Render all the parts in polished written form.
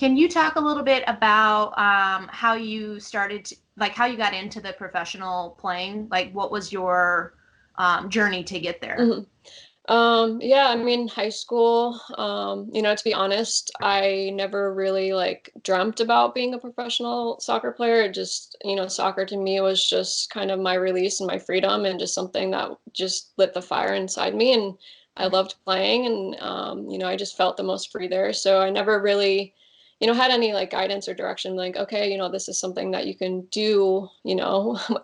Can you talk a little bit about how you started, like how you got into the professional playing? Like what was your journey to get there? Mhm. Yeah, I mean, high school, to be honest, I never really like dreamt about being a professional soccer player. It just, soccer to me was just kind of my release and my freedom and just something that just lit the fire inside me. And I loved playing and, I just felt the most free there. So I never really, had any like guidance or direction, like, okay, this is something that you can do,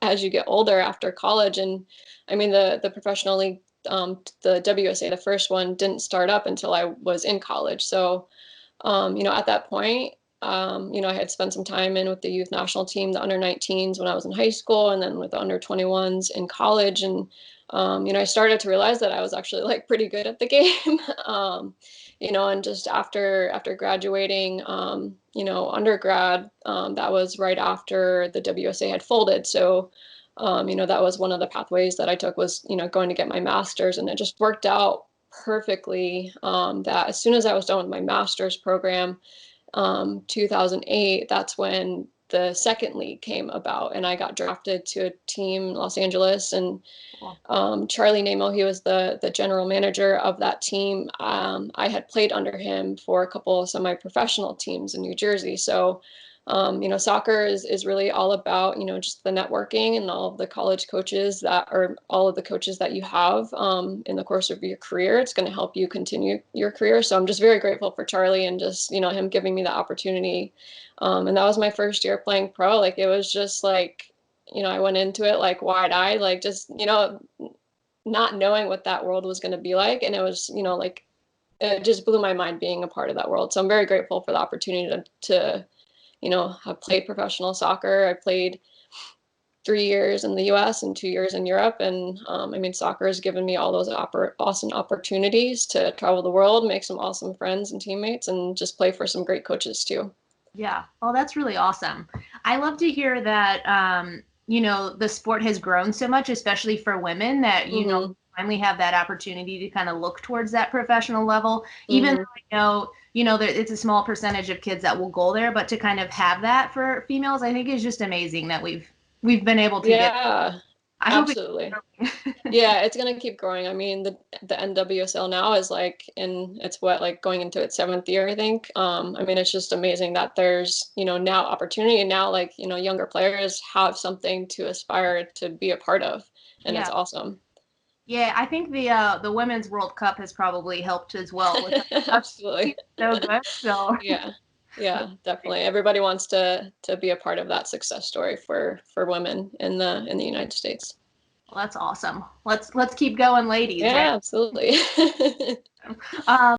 as you get older after college. And I mean, the professional league the WSA, the first one, didn't start up until I was in college. So, at that point, I had spent some time in with the youth national team, the under 19s when I was in high school, and then with the under 21s in college. And, I started to realize that I was actually like pretty good at the game. And just after graduating, undergrad, that was right after the WSA had folded. So, that was one of the pathways that I took was, going to get my master's, and it just worked out perfectly. That as soon as I was done with my master's program, 2008, that's when the second league came about, and I got drafted to a team in Los Angeles, and Cool. Charlie Namo, he was the general manager of that team. I had played under him for a couple of semi-professional teams in New Jersey. So, soccer is really all about, just the networking and all of the college coaches that are all of the coaches that you have in the course of your career. It's going to help you continue your career. So I'm just very grateful for Charlie and just, him giving me the opportunity. And that was my first year playing pro. Like it was just like, I went into it like wide-eyed, like just, not knowing what that world was going to be like. And it was, like, it just blew my mind being a part of that world. So I'm very grateful for the opportunity to have played professional soccer. I played 3 years in the US and 2 years in Europe. And I mean, soccer has given me all those awesome opportunities to travel the world, make some awesome friends and teammates, and just play for some great coaches too. Yeah. Oh, that's really awesome. I love to hear that, the sport has grown so much, especially for women, that, Hmm. finally have that opportunity to kind of look towards that professional level. Even Hmm. though I know, that it's a small percentage of kids that will go there, but to kind of have that for females, I think is just amazing that we've been able to get. Yeah, I hope absolutely. Yeah, it's gonna keep growing. I mean, the NWSL now is like it's what, like going into its seventh year, I think. I mean, it's just amazing that there's, now opportunity and now like, younger players have something to aspire to be a part of, and it's Yeah. awesome. Yeah, I think the Women's World Cup has probably helped as well with us being Absolutely. so good. So Yeah. Yeah, definitely. Everybody wants to be a part of that success story for women in the United States. well, that's awesome. Let's keep going, ladies, right? Yeah, absolutely. Um,